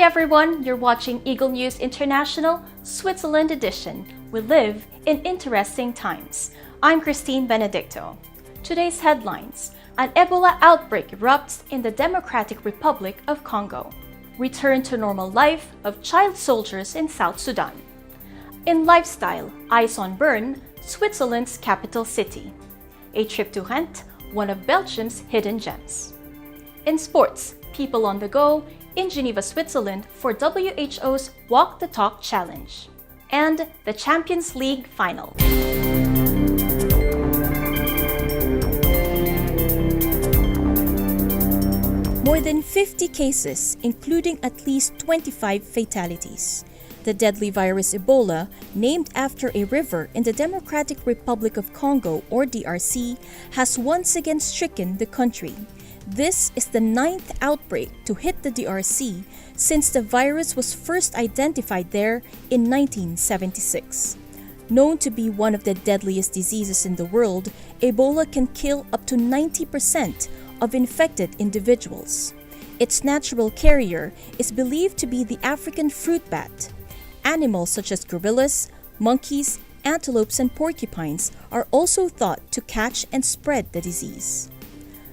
everyone, you're watching Eagle News International, Switzerland edition. We live in interesting times. I'm Christine Benedicto. Today's headlines: an Ebola outbreak erupts in the Democratic Republic of Congo. Return to normal life of child soldiers in South Sudan. In lifestyle, ice on Bern, Switzerland's capital city. A trip to Ghent, one of Belgium's hidden gems. In sports, people on the go in Geneva, Switzerland for WHO's Walk the Talk Challenge. And the Champions League final. More than 50 cases, including at least 25 fatalities. The deadly virus Ebola, named after a river in the Democratic Republic of Congo, or DRC, has once again stricken the country. This is the 9th outbreak to hit the DRC since the virus was first identified there in 1976. Known to be one of the deadliest diseases in the world, Ebola can kill up to 90% of infected individuals. Its natural carrier is believed to be the African fruit bat. Animals such as gorillas, monkeys, antelopes, and porcupines are also thought to catch and spread the disease.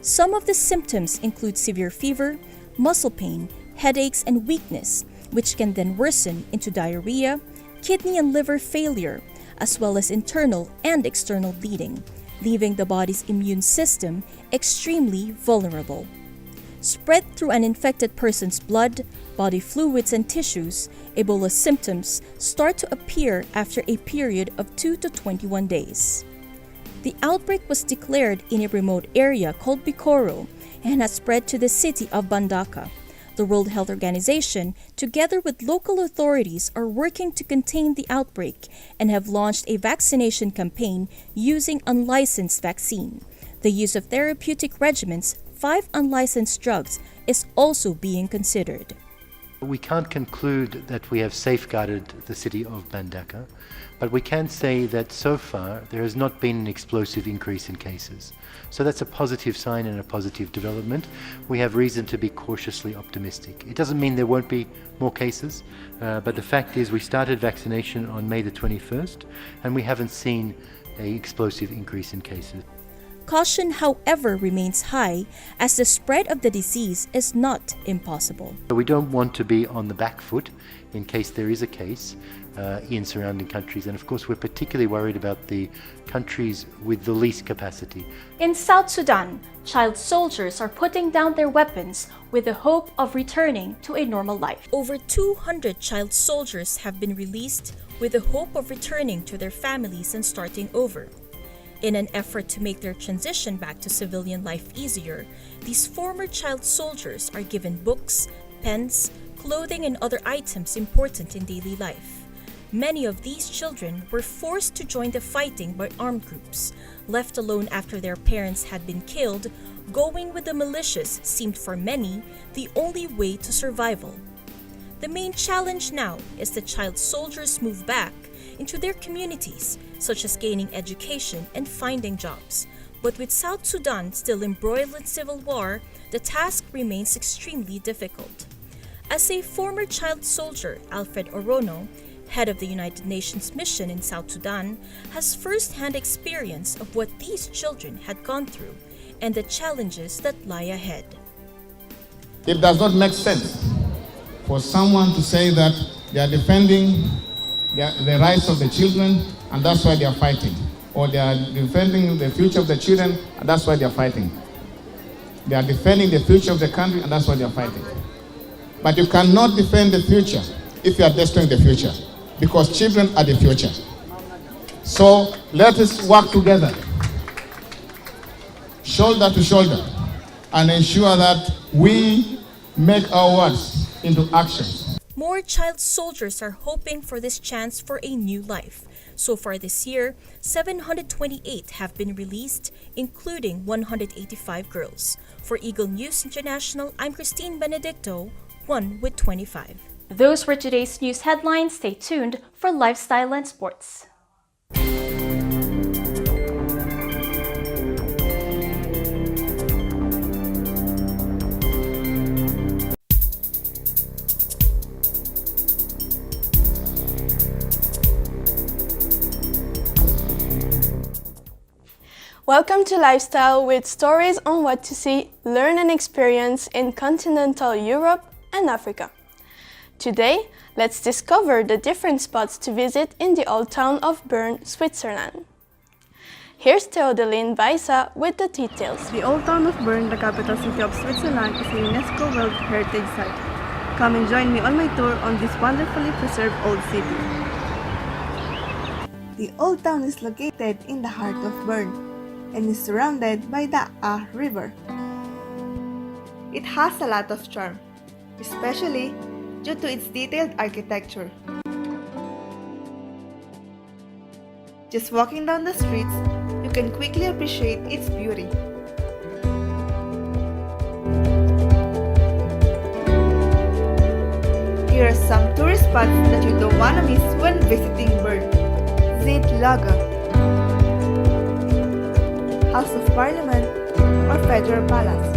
Some of the symptoms include severe fever, muscle pain, headaches, and weakness, which can then worsen into diarrhea, kidney and liver failure, as well as internal and external bleeding, leaving the body's immune system extremely vulnerable. Spread through an infected person's blood, body fluids, and tissues, Ebola symptoms start to appear after a period of 2 to 21 days. The outbreak was declared in a remote area called Bikoro and has spread to the city of Bandaka. The World Health Organization, together with local authorities, are working to contain the outbreak and have launched a vaccination campaign using unlicensed vaccine. The use of therapeutic regimens, 5 unlicensed drugs, is also being considered. We can't conclude that we have safeguarded the city of Bandaka, but we can say that so far there has not been an explosive increase in cases. So that's a positive sign and a positive development. We have reason to be cautiously optimistic. It doesn't mean there won't be more cases, but the fact is we started vaccination on May the 21st and we haven't seen an explosive increase in cases. Caution, however, remains high as the spread of the disease is not impossible. We don't want to be on the back foot in case there is a case in surrounding countries, and of course we're particularly worried about the countries with the least capacity. In South Sudan, child soldiers are putting down their weapons with the hope of returning to a normal life. Over 200 child soldiers have been released with the hope of returning to their families and starting over. In an effort to make their transition back to civilian life easier, these former child soldiers are given books, pens, clothing, and other items important in daily life. Many of these children were forced to join the fighting by armed groups. Left alone after their parents had been killed, going with the militias seemed for many the only way to survival. The main challenge now is the child soldiers move back into their communities, such as gaining education and finding jobs. But with South Sudan still embroiled in civil war, the task remains extremely difficult. As a former child soldier, Alfred Orono, head of the United Nations mission in South Sudan, has first-hand experience of what these children had gone through and the challenges that lie ahead. It does not make sense for someone to say that they are defending the rights of the children and that's why they are fighting, or they are defending the future of the children and that's why they are fighting. They are defending the future of the country and that's why they are fighting. But you cannot defend the future if you are destroying the future, because children are the future. So let us work together, shoulder to shoulder, and ensure that we make our words into actions. More child soldiers are hoping for this chance for a new life. So far this year, 728 have been released, including 185 girls. For Eagle News International, I'm Christine Benedicto, 1 with 25. Those were today's news headlines. Stay tuned for lifestyle and sports. Welcome to Lifestyle with stories on what to see, learn and experience in continental Europe and Africa. Today, let's discover the different spots to visit in the old town of Bern, Switzerland. Here's Theodeline Weissa with the details. The old town of Bern, the capital city of Switzerland, is a UNESCO World Heritage Site. Come and join me on my tour on this wonderfully preserved old city. The old town is located in the heart of Bern and is surrounded by the River. It has a lot of charm, especially due to its detailed architecture. Just walking down the streets, you can quickly appreciate its beauty. Here are some tourist spots that you don't want to miss when visiting Bern. Lager, House of Parliament or Federal Palace,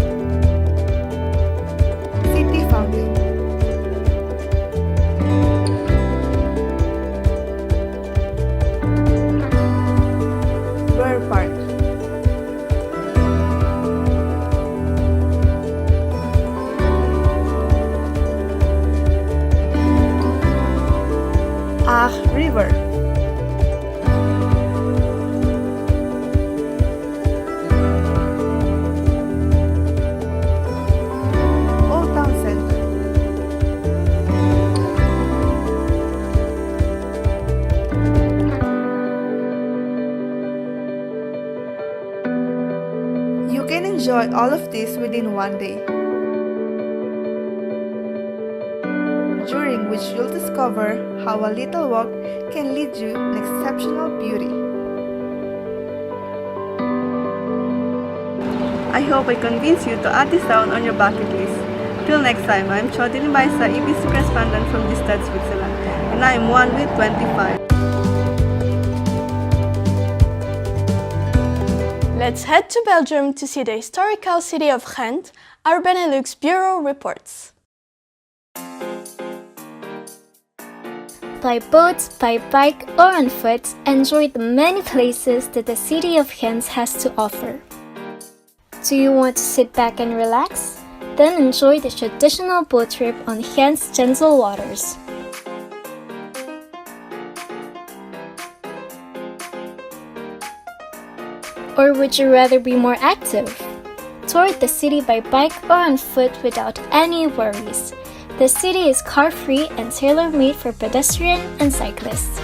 City Fountain, Bern Park, River, You can enjoy all of this within one day, during which you'll discover how a little walk can lead you in exceptional beauty. I hope I convinced you to add this down on your bucket list. Till next time, I'm Theodeline Weissa, EBC correspondent from this state, Switzerland, and I am one with 25. Let's head to Belgium to see the historical city of Ghent. Our Benelux Bureau reports. By boat, by bike or on foot, enjoy the many places that the city of Ghent has to offer. Do you want to sit back and relax? Then enjoy the traditional boat trip on Ghent's gentle waters. Or would you rather be more active? Tour the city by bike or on foot without any worries. The city is car-free and tailor-made for pedestrian and cyclists.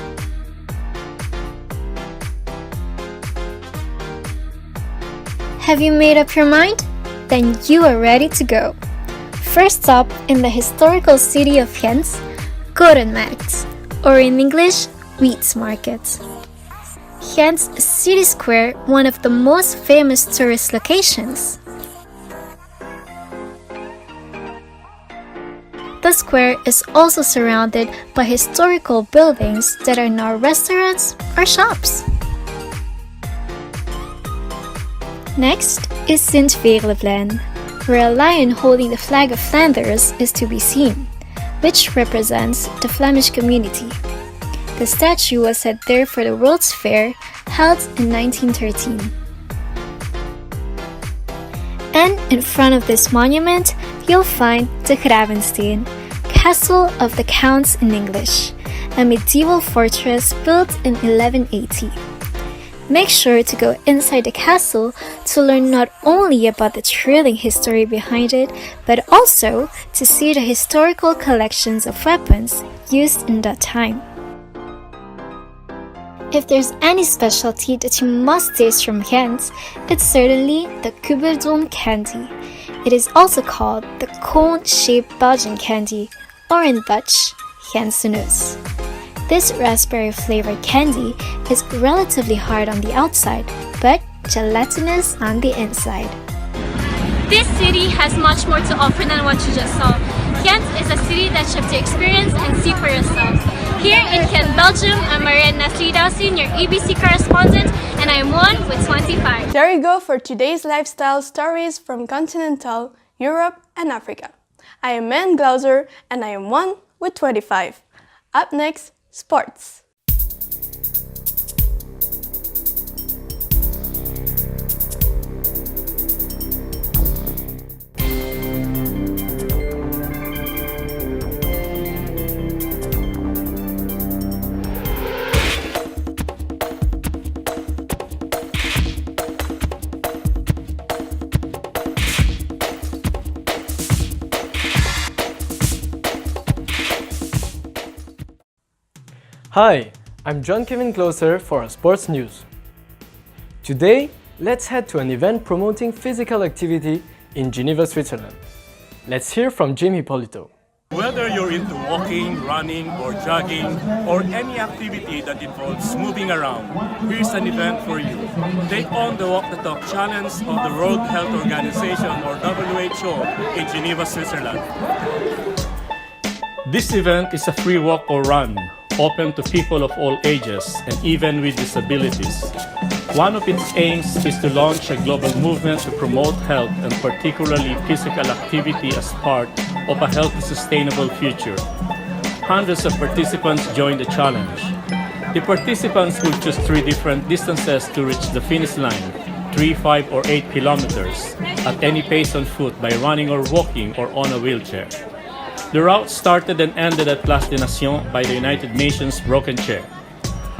Have you made up your mind? Then you are ready to go. First stop in the historical city of Ghent, Korenmarkt, or in English, Wheat Market. Ghent's city square, one of the most famous tourist locations. The square is also surrounded by historical buildings that are now restaurants or shops. Next is Sint-Veerleplein, where a lion holding the flag of Flanders is to be seen, which represents the Flemish community. The statue was set there for the World's Fair, held in 1913. And in front of this monument, you'll find the Gravensteen, Castle of the Counts in English, a medieval fortress built in 1180. Make sure to go inside the castle to learn not only about the thrilling history behind it, but also to see the historical collections of weapons used in that time. If there's any specialty that you must taste from Ghent, it's certainly the Kubbeldom candy. It is also called the cone-shaped Belgian candy, or in Dutch, Gentse Neus. This raspberry-flavored candy is relatively hard on the outside, but gelatinous on the inside. This city has much more to offer than what you just saw. Ghent is a city that you have to experience and see for yourself. Here in Ghent, Belgium, I'm Marianne Naslidausin, your EBC correspondent, and I'm one with 25. There you go for today's lifestyle stories from continental Europe and Africa. I am Man Glauser, and I am one with 25. Up next, sports. Hi, I'm John Kevin Closer for our sports news. Today, let's head to an event promoting physical activity in Geneva, Switzerland. Let's hear from Jim Hippolito. Whether you're into walking, running, or jogging, or any activity that involves moving around, here's an event for you. Take on the Walk the Talk Challenge of the World Health Organization, or WHO, in Geneva, Switzerland. This event is a free walk or run, open to people of all ages and even with disabilities. One of its aims is to launch a global movement to promote health and particularly physical activity as part of a healthy, sustainable future. Hundreds of participants join the challenge. The participants will choose 3 different distances to reach the finish line, 3, 5, or 8 kilometers, at any pace on foot by running or walking or on a wheelchair. The route started and ended at Place des Nations by the United Nations Broken Chair.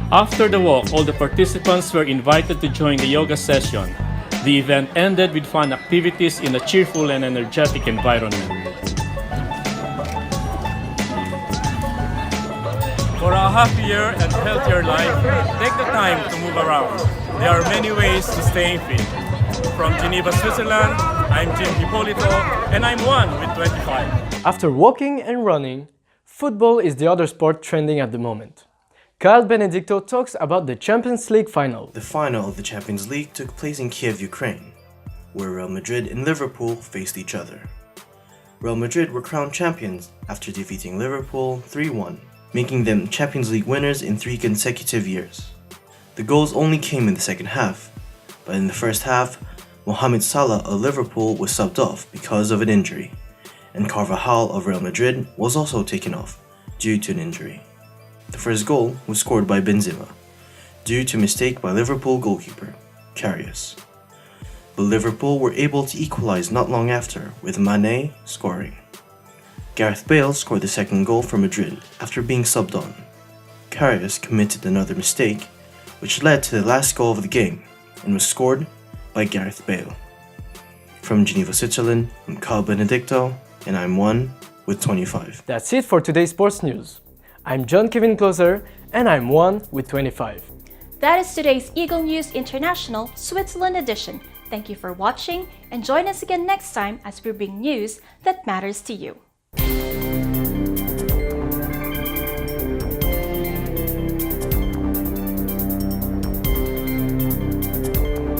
After the walk, all the participants were invited to join the yoga session. The event ended with fun activities in a cheerful and energetic environment. For a happier and healthier life, take the time to move around. There are many ways to staying fit. From Geneva, Switzerland, I'm Jim Hippolito, and I'm one with 25. After walking and running, football is the other sport trending at the moment. Kyle Benedicto talks about the Champions League final. The final of the Champions League took place in Kiev, Ukraine, where Real Madrid and Liverpool faced each other. Real Madrid were crowned champions after defeating Liverpool 3-1, making them Champions League winners in 3 consecutive years. The goals only came in the second half, but in the first half, Mohamed Salah of Liverpool was subbed off because of an injury, and Carvajal of Real Madrid was also taken off due to an injury. The first goal was scored by Benzema, due to a mistake by Liverpool goalkeeper, Karius. But Liverpool were able to equalize not long after, with Mane scoring. Gareth Bale scored the second goal for Madrid after being subbed on. Karius committed another mistake, which led to the last goal of the game, and was scored by Gareth Bale. From Geneva, Switzerland, I'm Kyle Benedicto, and I'm one with 25. That's it for today's sports news. I'm John Kevin Closer, and I'm one with 25. That is today's Eagle News International Switzerland edition. Thank you for watching, and join us again next time as we bring news that matters to you.